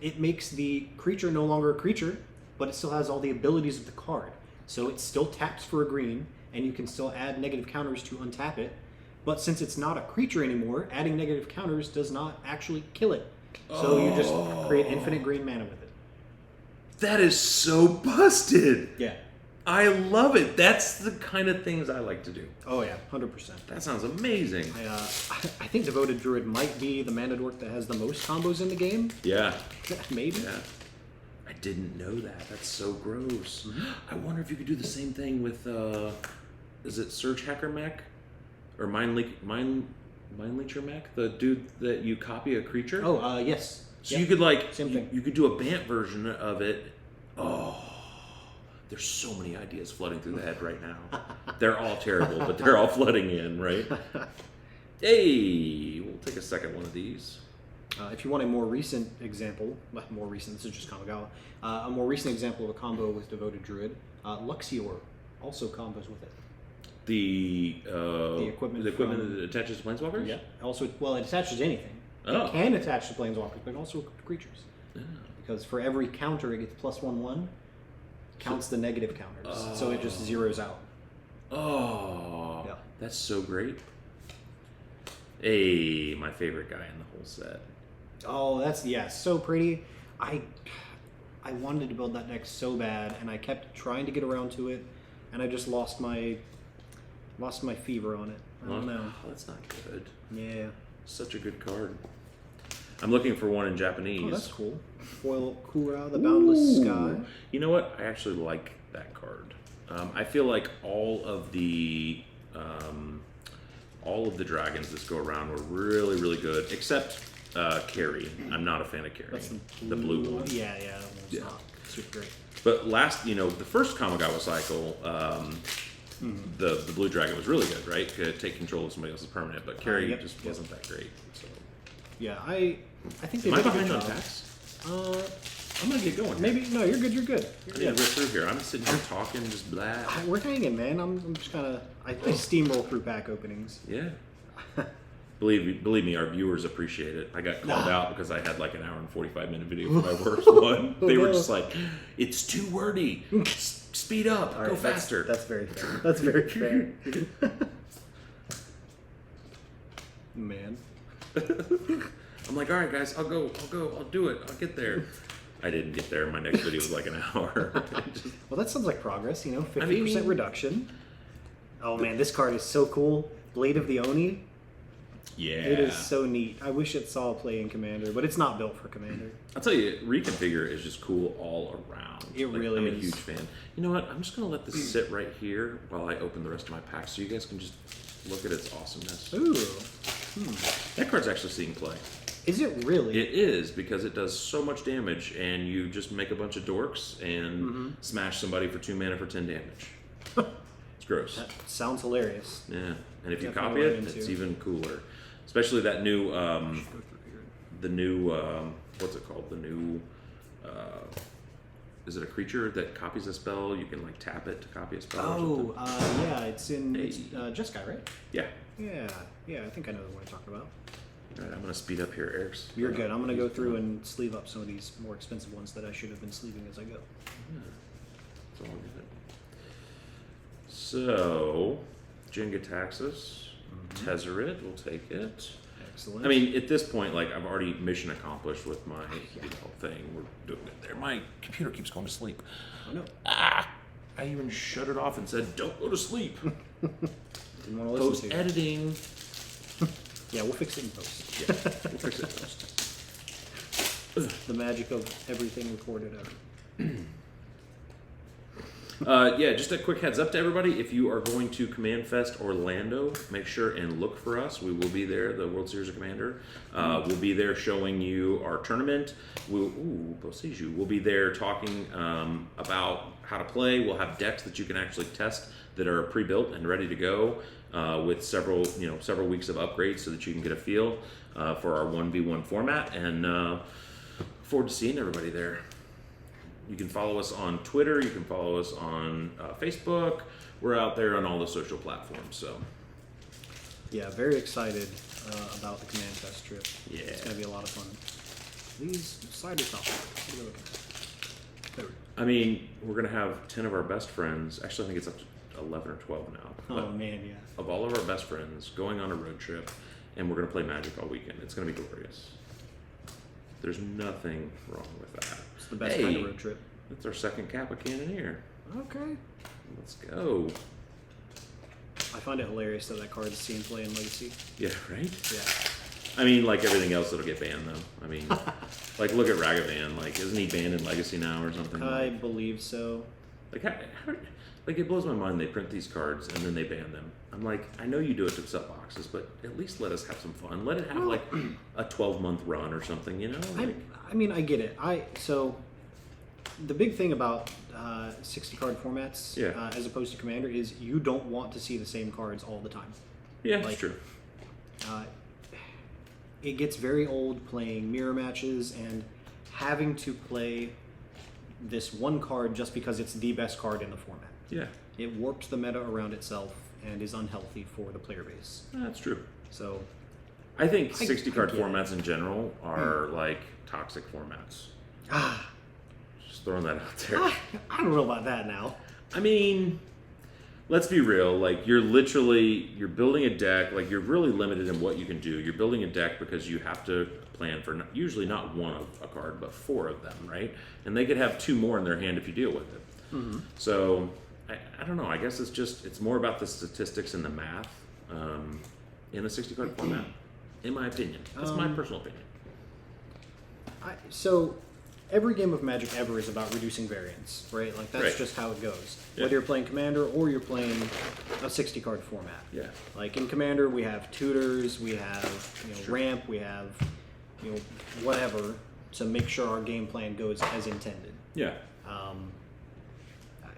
it makes the creature no longer a creature, but it still has all the abilities of the card. So it still taps for a green, and you can still add negative counters to untap it. But since it's not a creature anymore, adding negative counters does not actually kill it. So you just create infinite green mana with it. That is so busted. Yeah. I love it. That's the kind of things I like to do. Oh yeah, 100%. That sounds amazing. I think Devoted Druid might be the mana dork that has the most combos in the game. Yeah. Maybe. Yeah. I didn't know that. That's so gross. I wonder if you could do the same thing with, is it Surge Hacker Mech? Or Mind Leecher Mech? The dude that you copy a creature? Oh, yes. So Yep. you could like, Same thing. you could do a Bant version of it. Oh, there's so many ideas flooding through the head right now. They're all terrible, but they're all flooding in, right? Hey, we'll take a second one of these. If you want a more recent example, well, more recent, this is just Kamigawa, a more recent example of a combo with Devoted Druid, Luxior also combos with it. The equipment that attaches to planeswalkers? Yeah. Also, well, it attaches to anything. Oh. It can attach to planeswalkers, but also creatures. Yeah. Because for every counter it gets +1/1, counts the negative counters. So it just zeroes out. Oh, Yeah. that's so great. Hey, my favorite guy in the whole set. Oh, that's so pretty. I wanted to build that deck so bad, and I kept trying to get around to it, and I just lost my fever on it. I don't know. Oh, that's not good. Yeah. Such a good card. I'm looking for one in Japanese. Oh, that's cool. Foil Kura, the Boundless Sky. You know what? I actually like that card. I feel like all of the dragons this go around were really, really good, except Carrie. I'm not a fan of Carrie. That's the blue one. Yeah, that one's not super great. But the first Kamigawa cycle, the blue dragon was really good, right? Could take control of somebody else's permanent, but Carrie just wasn't that great. So. Yeah, I think they Am I did a behind good on job. tax? I'm gonna get going. Maybe no, you're good. You're good. I need to rip through here. I'm sitting here talking, just blah. We're hanging, man. I'm just kind of I steamroll through pack openings. Yeah. Believe me, our viewers appreciate it. I got called out because I had like an hour and 45-minute video for my worst one. They were just like, it's too wordy. Speed up. Go faster. That's very fair. That's very fair. Man. I'm like, all right, guys, I'll go, I'll do it, I'll get there. I didn't get there. My next video was like an hour. Well, that sounds like progress, 50% reduction. Oh man, this card is so cool. Blade of the Oni. Yeah. It is so neat. I wish it saw play in Commander, but it's not built for Commander. I'll tell you, Reconfigure is just cool all around. It really I'm is. a huge fan. You know what? I'm just going to let this sit right here while I open the rest of my pack so you guys can just look at its awesomeness. Ooh. That card's actually seeing play. Is it really? It is, because it does so much damage, and you just make a bunch of dorks and smash somebody for 2 mana for 10 damage. It's gross. That sounds hilarious. Yeah, and if you Definitely copy it, into. it's even cooler. Especially that new, what's it called? The new, is it a creature that copies a spell? You can like tap it to copy a spell or something? Yeah, it's in Jeskai, right? Yeah. Yeah, I think I know the one you're talking about. All right, I'm going to speed up here, Eric's. You're good. I'm going to go through and sleeve up some of these more expensive ones that I should have been sleeving as I go. Yeah, it's all good. So, Jenga Taxus, Tezzeret, we'll take it. Excellent. I mean, at this point, like, I've already mission accomplished with my thing. We're doing it there. My computer keeps going to sleep. Oh, no. I even shut it off and said, don't go to sleep. Didn't want to listen to you. Post-editing. Yeah, we'll fix it in post. Yeah, we'll fix it post. The magic of everything recorded ever. Yeah, just a quick heads up to everybody. If you are going to Command Fest Orlando, make sure and look for us. We will be there, the World Series of Commander. We'll be there showing you our tournament. We'll be there talking about how to play. We'll have decks that you can actually test that are pre-built and ready to go with several weeks of upgrades so that you can get a feel for our 1v1 format. And look forward to seeing everybody there. You can follow us on Twitter. You can follow us on Facebook. We're out there on all the social platforms. So, yeah, very excited about the Command Fest trip. Yeah. It's going to be a lot of fun. These cider top. What are you looking at? There we go. I mean, we're going to have 10 of our best friends. Actually, I think it's up to 11 or 12 now. Oh, But man, yeah. of all of our best friends going on a road trip, and we're going to play Magic all weekend. It's going to be glorious. There's nothing wrong with that. It's the best kind of road trip. That's our second Kappa Cannoneer. Okay. Let's go. I find it hilarious that card is seen play in Legacy. Yeah, right? Yeah. I mean, like everything else, it'll get banned, though. I mean, like, look at Ragavan. Like, isn't he banned in Legacy now or something? I believe so. Like, like, it blows my mind they print these cards and then they ban them. I'm like, I know you do it to sell boxes, but at least let us have some fun. Let it have, like, a 12-month run or something, you know? Like, I mean, I get it. So, the big thing about 60-card formats, Yeah. as opposed to Commander, is you don't want to see the same cards all the time. yeah, like- that's true. It gets very old playing mirror matches and having to play this one card just because it's the best card in the format. Yeah, It warps the meta around itself and is unhealthy for the player base. that's true. So, I think I 60-card get it. formats in general are, like, toxic formats. Just throwing that out there. I don't know about that now. I mean, let's be real. Like, you're building a deck. Like, you're really limited in what you can do. You're building a deck because you have to plan for usually not one of a card, but 4 of them, right? And they could have 2 more in their hand if you deal with it. Mm-hmm. So, I don't know. I guess it's more about the statistics and the math in the 60-card format, in my opinion. That's my personal opinion. So, every game of Magic ever is about reducing variance, right? Like, that's Right. just how it goes. Yeah. Whether you're playing Commander or you're playing a 60-card format. Yeah. Like, in Commander, we have tutors, we have True. ramp, we have whatever to make sure our game plan goes as intended. Yeah.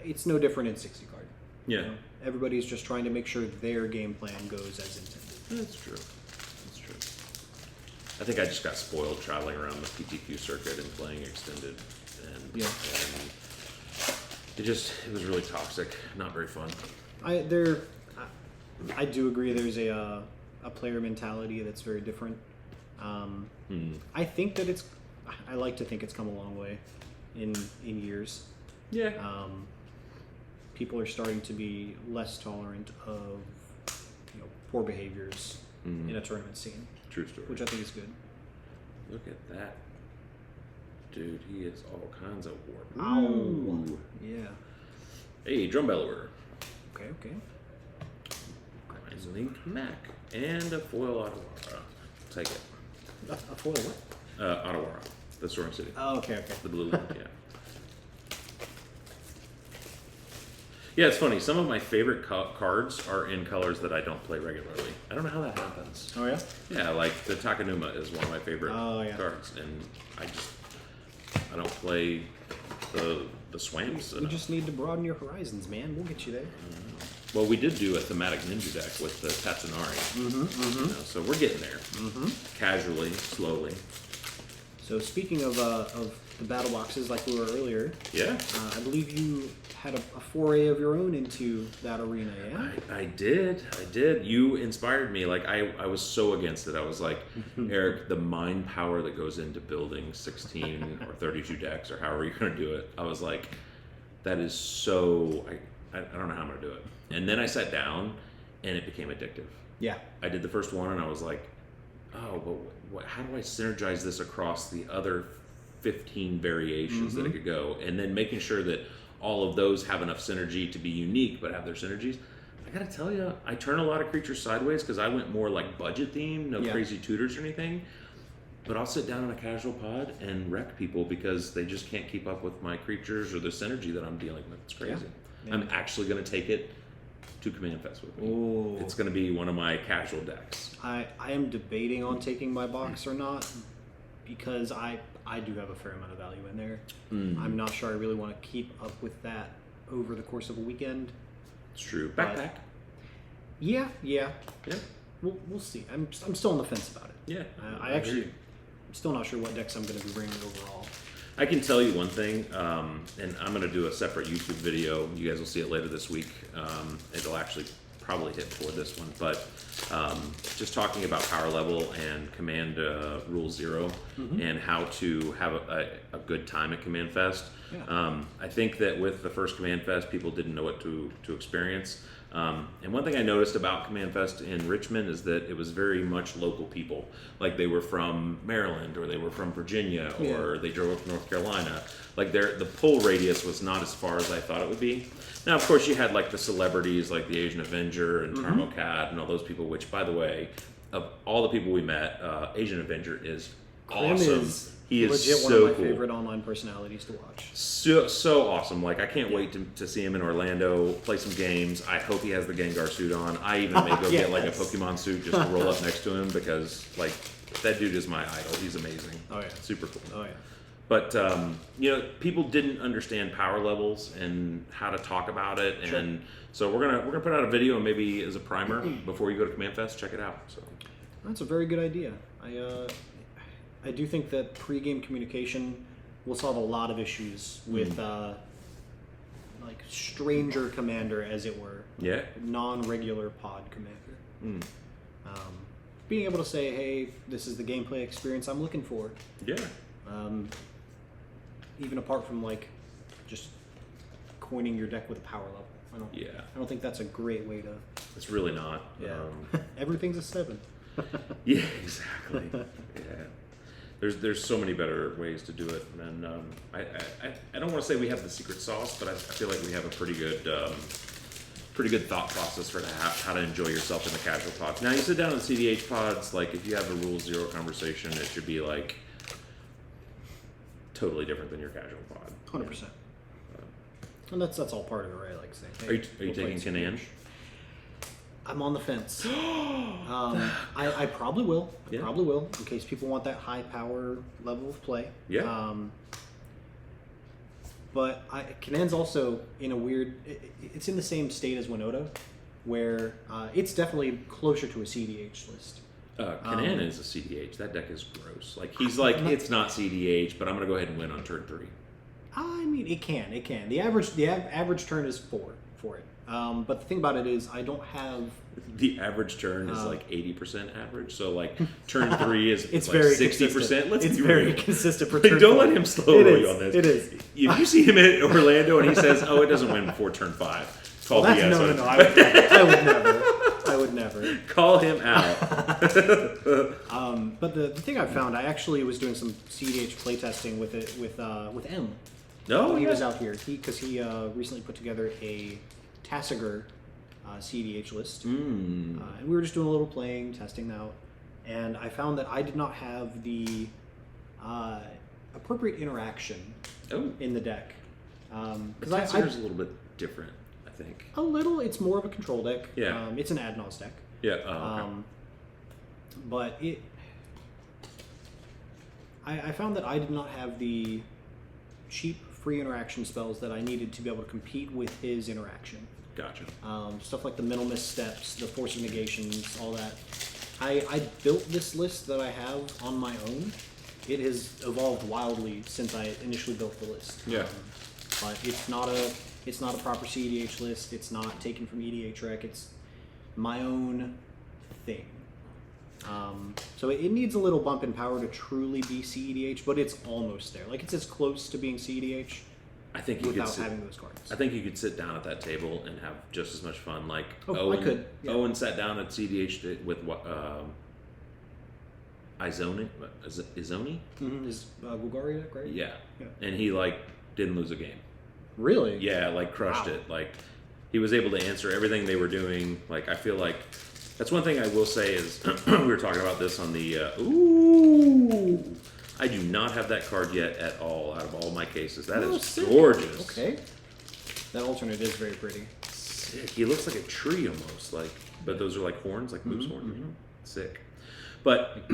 It's no different in 60-card. Yeah. Everybody's just trying to make sure their game plan goes as intended. That's true. That's true. I think I just got spoiled traveling around the PTQ circuit and playing extended, and Yeah. and it was really toxic, not very fun. I do agree. There's a a player mentality that's very different. I think that I like to think it's come a long way in years. Yeah. People are starting to be less tolerant of poor behaviors in a tournament scene. True story. Which I think is good. Look at that. Dude, he is all kinds of warp. Ow. Yeah. Hey, drum bellower. Okay. Link Mac. And a foil Ottawara. Take it. A foil what? Ottawara. The Storm City. Oh, okay. The blue link, yeah. Yeah, it's funny. Some of my favorite cards are in colors that I don't play regularly. I don't know how that happens. Oh, yeah? Yeah, like the Takanuma is one of my favorite cards, and I don't play the swamps. You just need to broaden your horizons, man. We'll get you there. Well, we did do a thematic ninja deck with the Tatsunari. So we're getting there. Casually, slowly. So speaking of the battle boxes, like we were earlier, yeah, I believe you had a foray of your own into that arena. Yeah, I did. You inspired me. Like I was so against it. I was like, Eric, the mind power that goes into building 16 or 32 decks or however you're going to do it. I was like, that is so. I don't know how I'm going to do it. And then I sat down, and it became addictive. Yeah, I did the first one, and I was like, oh, but how do I synergize this across the other 15 variations that it could go? And then making sure that all of those have enough synergy to be unique, but have their synergies. I gotta tell you, I turn a lot of creatures sideways because I went more like budget theme, no crazy tutors or anything. But I'll sit down in a casual pod and wreck people because they just can't keep up with my creatures or the synergy that I'm dealing with. It's crazy. Yeah. I'm actually gonna take it to Command Fest with me. Ooh. It's going to be one of my casual decks. I am debating on taking my box or not because I do have a fair amount of value in there. I'm not sure I really want to keep up with that over the course of a weekend. It's true. Backpack. Yeah. Yeah. We'll see. I'm still on the fence about it. Yeah. I'm still not sure what decks I'm going to be bringing overall. I can tell you one thing, and I'm going to do a separate YouTube video. You guys will see it later this week. It'll actually probably hit for this one, but just talking about power level and Command Rule 0 and how to have a good time at Command Fest. Yeah. I think that with the first Command Fest, people didn't know what to experience. And one thing I noticed about Command Fest in Richmond is that it was very much local people. Like they were from Maryland or they were from Virginia or they drove up from North Carolina. Like the pull radius was not as far as I thought it would be. Now, of course, you had like the celebrities like the Asian Avenger and Tarmo Cat and all those people, which, by the way, of all the people we met, Asian Avenger is awesome. He is legit so one of my cool. favorite online personalities to watch. So awesome. Like, I can't wait to see him in Orlando, play some games. I hope he has the Gengar suit on. I even may go get like a Pokemon suit just to roll up next to him because like that dude is my idol. He's amazing. Oh yeah. Super cool. Oh yeah. But people didn't understand power levels and how to talk about it, and so we're gonna put out a video and maybe as a primer before you go to Command Fest, check it out. So that's a very good idea. I do think that pre-game communication will solve a lot of issues with like stranger commander, as it were. Yeah. Non-regular pod commander. Being able to say, hey, this is the gameplay experience I'm looking for. Yeah. Even apart from like just coining your deck with a power level. I don't think that's a great way to. It's really not. Yeah. Everything's a 7. Yeah, exactly. Yeah. There's so many better ways to do it, and I don't want to say we have the secret sauce, but I feel like we have a pretty good thought process for how to enjoy yourself in the casual pods. Now you sit down in the CDH pods, like if you have a Rule 0 conversation, it should be like totally different than your casual pod. 100%. And that's all part of it, right? Like saying, hey, are you taking Kanan? I'm on the fence. I probably will. Probably will, in case people want that high power level of play. Yeah. But Kanan's also in a weird. It's in the same state as Winota, where it's definitely closer to a CDH list. Kanan is a CDH. That deck is gross. Like he's like it's not CDH, but I'm gonna go ahead and win on turn 3. I mean, it can. The average turn is 4 for it. But the thing about it is, I don't have. The average turn is like 80% average, so like turn 3 is It's like very 60%. Let's It's be very real. consistent for Like, turn don't 4. let him slow roll you on this. It is. If you see him at Orlando and he says, "Oh, it doesn't win before turn 5," call Well, BS. no. I would never. Call him out. But the thing I found, I actually was doing some CDH playtesting with it with M. No, When he was out here, because he recently put together a Tassiger CDH list, and we were just doing a little playing, testing out, and I found that I did not have the appropriate interaction in the deck. Because Tassiger's a little bit different, I think. A little, it's more of a control deck. Yeah. It's an Adnos deck. Yeah. Okay. But I found that I did not have the cheap free interaction spells that I needed to be able to compete with his interaction. Gotcha. Stuff like the mental missteps, the force of negations, all that. I built this list that I have on my own. It has evolved wildly since I initially built the list. Yeah. But it's not a proper CEDH list. It's not taken from EDH Rec. It's my own thing. So it needs a little bump in power to truly be CEDH, but it's almost there. Like, it's as close to being CEDH I think you without could having those cards. I think you could sit down at that table and have just as much fun. Like I could. Yeah. Owen sat down at CDH with Izoni. Izoni? Is Gulgari deck, right? Yeah. Yeah. And he like didn't lose a game. Really? Yeah, like crushed Wow. it. Like he was able to answer everything they were doing. Like I feel like that's one thing I will say is we were talking about this on the I do not have that card yet at all out of all my cases. That is sick. gorgeous. Okay. That alternate is very pretty. Sick. He looks like a tree almost, like, but those are like horns, like moose horns. Mm-hmm. Sick. But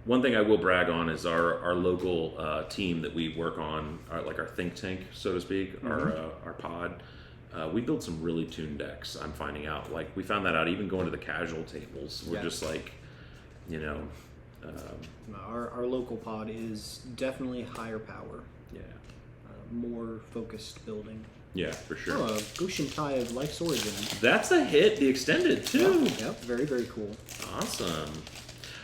one thing I will brag on is our local team that we work on, like our think tank, so to speak, our pod. We build some really tuned decks. I'm finding out. Like we found that out even going to the casual tables. We're just like, you know. Our local pod is definitely higher power. Yeah. More focused building. Yeah, for sure. Oh, Goshen Kai of Life's Origin. That's a hit. The extended too. Yep. Very, very cool. Awesome.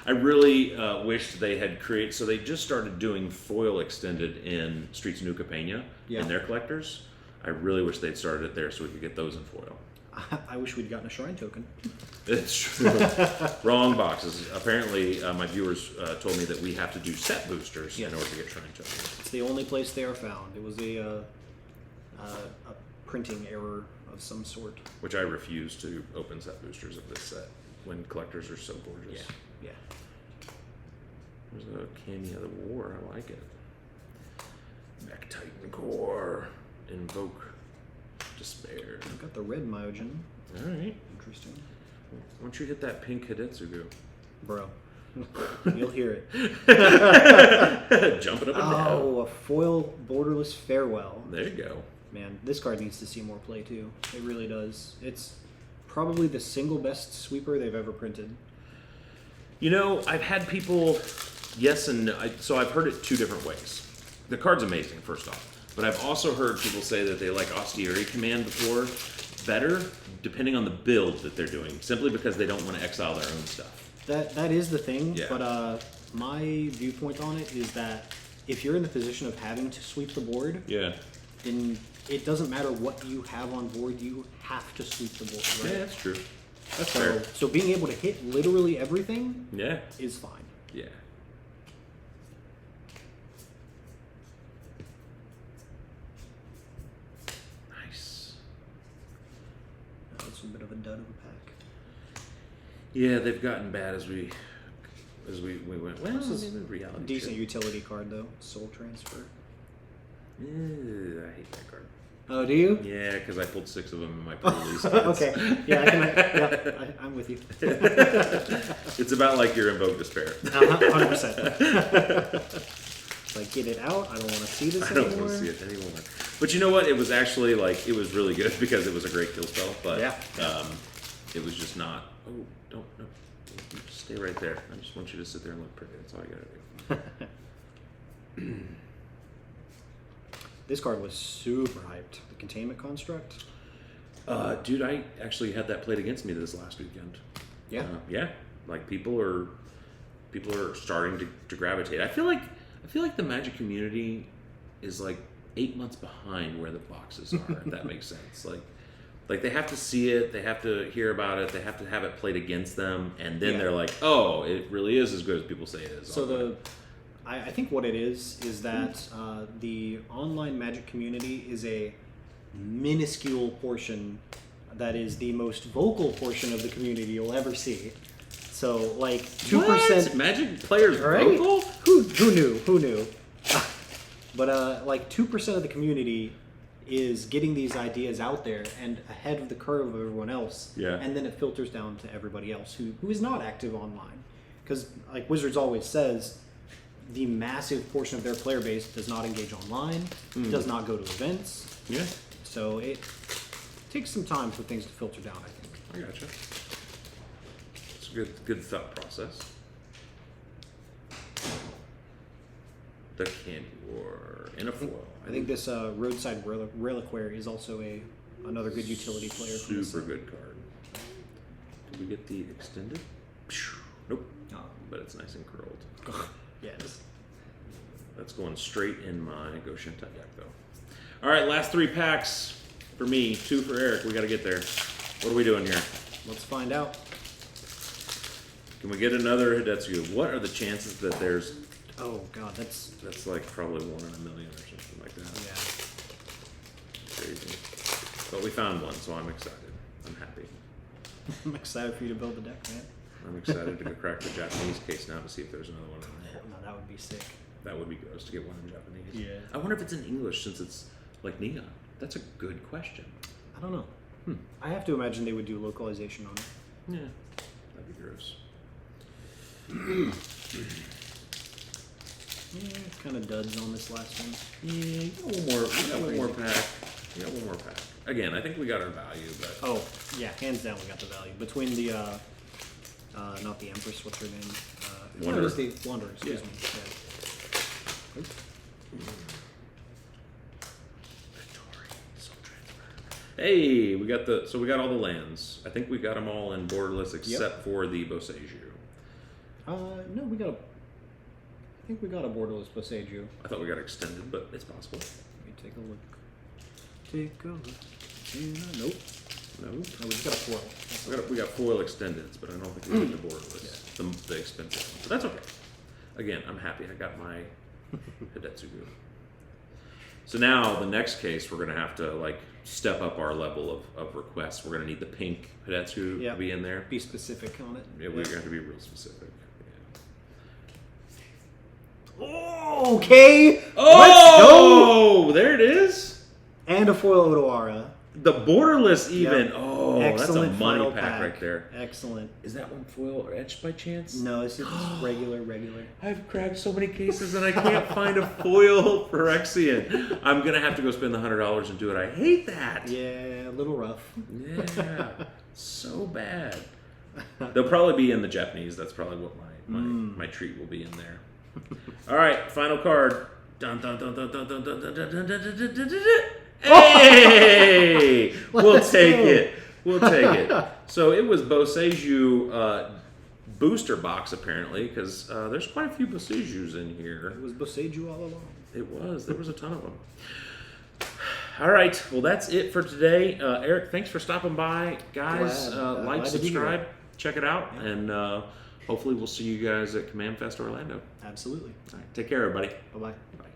I really wished they had created. So they just started doing foil extended in Streets of New Capena in their collectors. I really wish they'd started it there so we could get those in foil. I wish we'd gotten a shrine token. It's true. Wrong boxes. Apparently, my viewers told me that we have to do set boosters in order to get shrine tokens. It's the only place they are found. It was a printing error of some sort. Which I refuse to open set boosters of this set when collectors are so gorgeous. Yeah. There's a Cameo of the War. I like it. Mech Titan Core. Invoke Despair. I've got the red Myojin. All right. Interesting. Why don't you hit that pink Hidetsugu? Bro. You'll hear it. Jumping up and down. Oh, a foil borderless farewell. There you go. Man, this card needs to see more play too. It really does. It's probably the single best sweeper they've ever printed. You know, I've had people, yes and no. So I've heard it two different ways. The card's amazing, first off. But I've also heard people say that they like Austere Command before better, depending on the build that they're doing, simply because they don't want to exile their own stuff. That is the thing, Yeah. but my viewpoint on it is that if you're in the position of having to sweep the board, then it doesn't matter what you have on board, you have to sweep the board, right? Yeah, that's true. That's fair. So being able to hit literally everything Yeah. is fine. Yeah. Nice. That's a bit of a dud of a pack. Yeah, they've gotten bad as we went. Well, This is maybe reality. Decent check. utility card though. Soul Transfer. Ew, I hate that card. Oh, do you? Yeah, because I pulled 6 of them in my pre-release kits. Okay. Yeah, I'm with you. It's about like your Invoke Despair. 100%. Like, get it out. I don't want to see this I don't anymore. want to see it anymore. But you know what? It was actually like it was really good because it was a great kill spell. But it was just not. Oh, don't no. Just stay right there. I just want you to sit there and look pretty. That's all you gotta do. This card was super hyped. The Containment Construct. Dude, I actually had that played against me this last weekend. Yeah. Yeah. Like people are starting to gravitate. I feel like the Magic community is like 8 months behind where the boxes are. If that makes sense. Like they have to see it, they have to hear about it, they have to have it played against them, and then they're like, oh, it really is as good as people say it is. So I think what it is that the online Magic community is a minuscule portion that is the most vocal portion of the community you'll ever see. So like 2% Magic players right? vocal? Who knew? But like 2% of the community is getting these ideas out there and ahead of the curve of everyone else. Yeah. And then it filters down to everybody else who is not active online. Because like Wizards always says, the massive portion of their player base does not engage online, does not go to events. Yeah. So it takes some time for things to filter down, I think. I gotcha. It's a good thought process. The Candy War and a foil. I think this Roadside Reliquary is also another good utility player. Super good card. Did we get the extended? Nope. But it's nice and curled. Yes. That's going straight in my Goshintai deck, though. All right, last 3 packs for me, 2 for Eric. We got to get there. What are we doing here? Let's find out. Can we get another Hidetsugu? What are the chances that there's... Oh, God, that's like probably 1 in a million or something like that. Yeah. Crazy. But we found one, so I'm excited. I'm happy. I'm excited for you to build the deck, man. I'm excited to go crack the Japanese case now to see if there's another one in there. No, that would be sick. That would be gross to get one in Japanese. Yeah. I wonder if it's in English since it's like Neon. That's a good question. I don't know. I have to imagine they would do localization on it. Yeah. That'd be gross. Yeah, kind of duds on this last one. Yeah, you got one more. We got one more pack. We got one more pack. Again, I think we got our value, but Oh, yeah, hands down we got the value. Between the, not the Empress, what's her name? Wanderer. The Wanderer, excuse me. Yeah. hey, we got all the lands. I think we got them all in borderless except for the Boseiju. No, I think we got a borderless Boseiju. I thought we got extended, but it's possible. Let me take a look. Nope. No, No, we just got a foil. we got foil extendeds, but I don't think we got the borderless, the expensive one. But that's okay. Again, I'm happy I got my Hidetsugu. So now the next case, we're gonna have to like step up our level of requests. We're gonna need the pink Hidetsugu to be in there. Be specific on it. Yeah, we're gonna have to be real specific. Yeah. Oh, okay. Oh, there it is. And a foil Otawara. The borderless even. Yep. Oh, Excellent that's a money final pack right there. Excellent. Is that one foil or etched by chance? No, this is regular. I've cracked so many cases and I can't find a foil for Phyrexian. I'm gonna have to go spend the $100 and do it. I hate that. Yeah, a little rough. Yeah, so bad. They'll probably be in the Japanese. That's probably what my treat will be in there. All right, final card. Dun, dun, dun, dun, dun, dun, dun, dun, dun, dun, dun, dun, dun, dun. Hey, we'll take it. We'll take it. So it was Boseiju booster box apparently, because there's quite a few Boseijus in here. It was Boseiju all along. It was. There was a ton of them. All right. Well, that's it for today. Eric, thanks for stopping by, guys. Like, subscribe, check it out, and hopefully we'll see you guys at Command Fest Orlando. Absolutely. All right. Take care, everybody. Bye-bye. Bye.